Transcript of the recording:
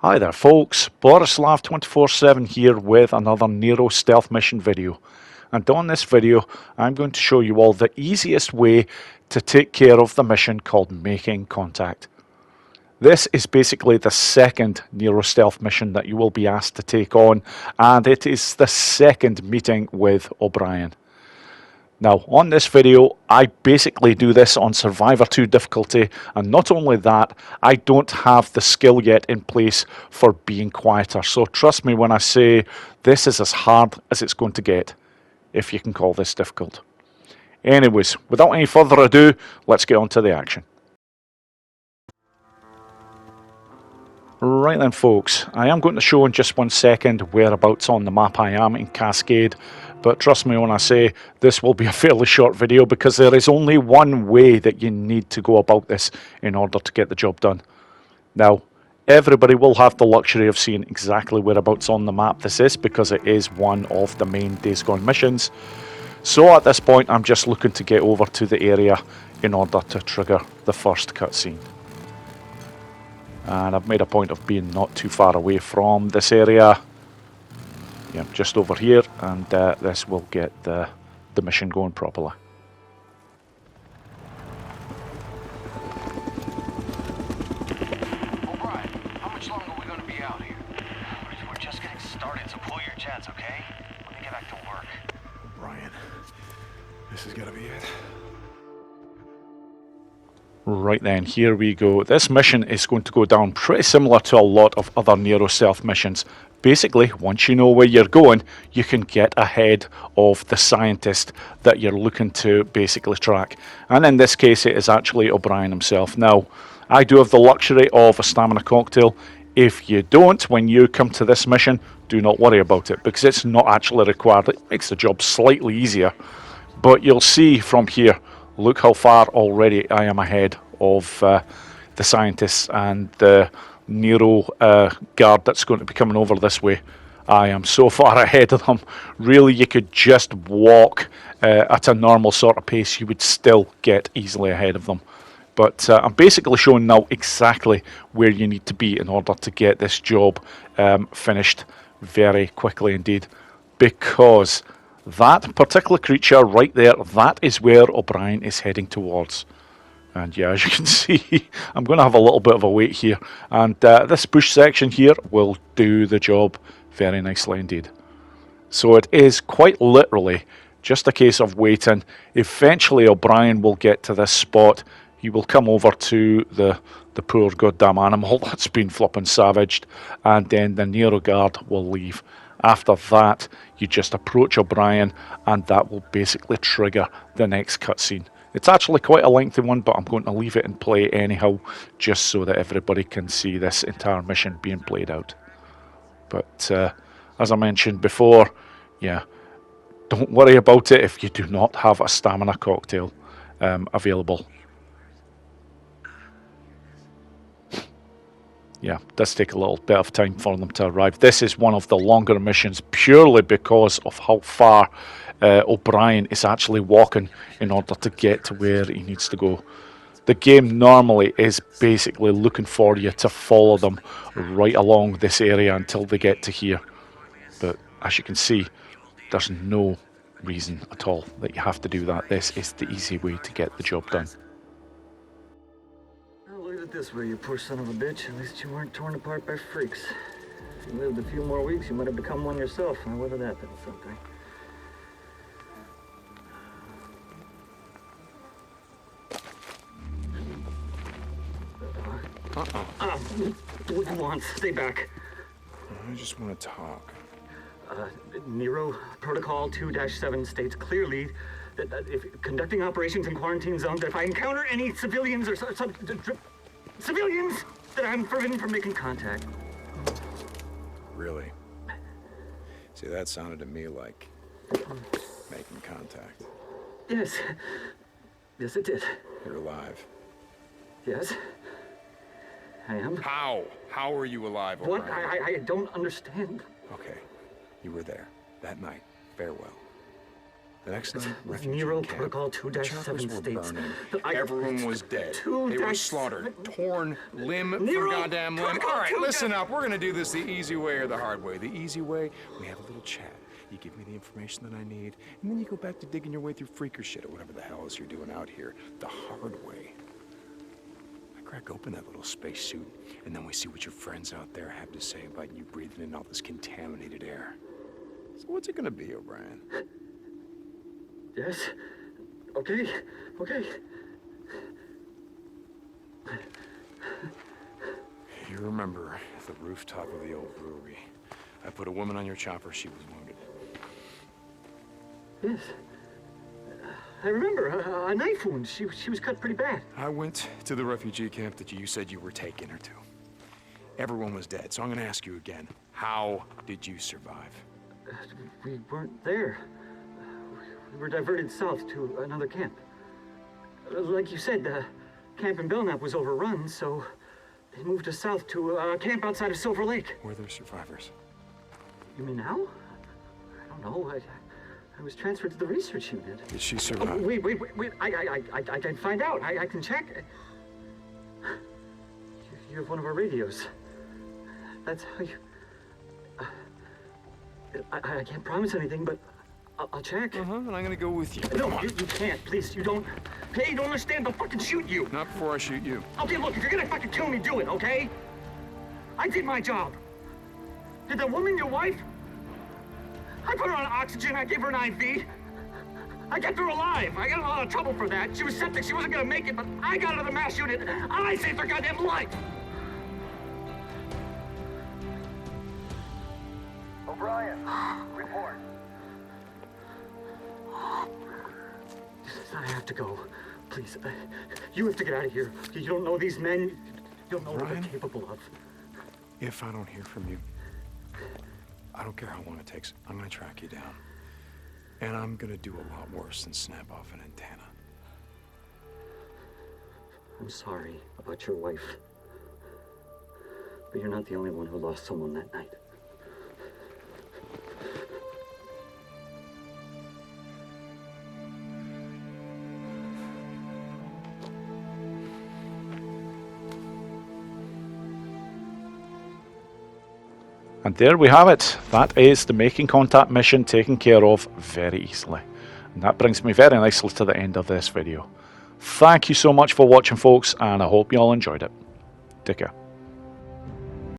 Hi there folks, Borislav247 here with another Nero stealth mission video. And on this video I'm going to show you all the easiest way to take care of the mission called Making Contact. This is basically the second Nero stealth mission that you will be asked to take on, and it is the second meeting with O'Brien. Now, on this video, I basically do this on Survivor 2 difficulty, and not only that, I don't have the skill yet in place for being quieter. So trust me when I say this is as hard as it's going to get, if you can call this difficult. Anyways, without any further ado, let's get on to the action. Right then folks, I am going to show in just 1 second whereabouts on the map I am in Cascade, but trust me when I say this will be a fairly short video because there is only one way that you need to go about this in order to get the job done. Now, everybody will have the luxury of seeing exactly whereabouts on the map this is because it is one of the main Days Gone missions. So at this point I'm just looking to get over to the area in order to trigger the first cutscene. And I've made a point of being not too far away from this area. Yeah, just over here, and this will get the mission going properly. O'Brien, how much longer are we going to be out here? We're just getting started, so pull your chance, okay? Let me get back to work. O'Brien, this is gonna be it. Right then, here we go. This mission is going to go down pretty similar to a lot of other Nero stealth missions. Basically, once you know where you're going, you can get ahead of the scientist that you're looking to basically track. And in this case, it is actually O'Brien himself. Now, I do have the luxury of a stamina cocktail. If you don't, when you come to this mission, do not worry about it, because it's not actually required. It makes the job slightly easier. But you'll see from here, look how far already I am ahead of the scientists and the Nero guard that's going to be coming over this way. I am so far ahead of them. Really, you could just walk at a normal sort of pace. You would still get easily ahead of them. But I'm basically showing now exactly where you need to be in order to get this job finished very quickly indeed. Because that particular creature right there, that is where O'Brien is heading towards. And yeah, as you can see, I'm going to have a little bit of a wait here. And this bush section here will do the job very nicely indeed. So it is quite literally just a case of waiting. Eventually O'Brien will get to this spot. He will come over to the poor goddamn animal that's been flipping savaged. And then the Nero guard will leave. After that, you just approach O'Brien, and that will basically trigger the next cutscene. It's actually quite a lengthy one, but I'm going to leave it in play anyhow, just so that everybody can see this entire mission being played out. But as I mentioned before, yeah, don't worry about it if you do not have a stamina cocktail available. Yeah, it does take a little bit of time for them to arrive. This is one of the longer missions purely because of how far O'Brien is actually walking in order to get to where he needs to go. The game normally is basically looking for you to follow them right along this area until they get to here. But as you can see, there's no reason at all that you have to do that. This is the easy way to get the job done. Look at it this way, you poor son of a bitch. At least you weren't torn apart by freaks. If you lived a few more weeks, you might have become one yourself. Now, whether that did something. What do you want? Stay back. I just want to talk. Nero Protocol 2-7 states clearly that if conducting operations in quarantine zones, if I encounter any civilians or civilians, that I'm forbidden from making contact. Really? See, that sounded to me like making contact. Yes. Yes, it did. You're alive. Yes. I am. How? How are you alive, O'Brien? What? I don't understand. Okay. You were there. That night. Farewell. The next night, refugee Nero camp. Protocol The 2-7 chapels were states. burning. I- Everyone was dead. They were 2-7 slaughtered, torn limb Nero, for goddamn limb. Protocol All right, 2-7 listen up. We're gonna do this the easy way or the hard way. The easy way, we have a little chat. You give me the information that I need, and then you go back to digging your way through freaker shit or whatever the hell else you're doing out here. The hard way. I crack open that little spacesuit, and then we see what your friends out there have to say about you breathing in all this contaminated air. So what's it gonna be, O'Brien? Yes. Okay. You remember the rooftop of the old brewery. I put a woman on your chopper, she was wounded. Yes. I remember a knife wound. She was cut pretty bad. I went to the refugee camp that you said you were taking her to. Everyone was dead, so I'm gonna ask you again. How did you survive? We weren't there. We were diverted south to another camp. Like you said, camp in Belknap was overrun, so they moved us south to a camp outside of Silver Lake. Were there survivors? You mean now? I don't know. I was transferred to the research unit. Did she survive? Wait. I can find out. I can check. You have one of our radios. That's how you... I can't promise anything, but I'll check. And I'm gonna go with you. No, you can't. Please, you don't... Hey, you don't understand. I'll fucking shoot you. Not before I shoot you. Okay, look, if you're gonna fucking kill me, do it, okay? I did my job. Did that woman your wife? I put her on oxygen, I gave her an IV. I kept her alive. I got in a lot of trouble for that. She was septic, she wasn't gonna make it, but I got her to the mass unit. I saved her goddamn life. O'Brien, report. I have to go. Please, you have to get out of here. You don't know these men. You don't know what Brian? they're capable of. If I don't hear from you, I don't care how long it takes, I'm gonna track you down. And I'm gonna do a lot worse than snap off an antenna. I'm sorry about your wife. But you're not the only one who lost someone that night. And there we have it. That is the making contact mission taken care of very easily. And that brings me very nicely to the end of this video. Thank you so much for watching, folks, and I hope you all enjoyed it. Take care.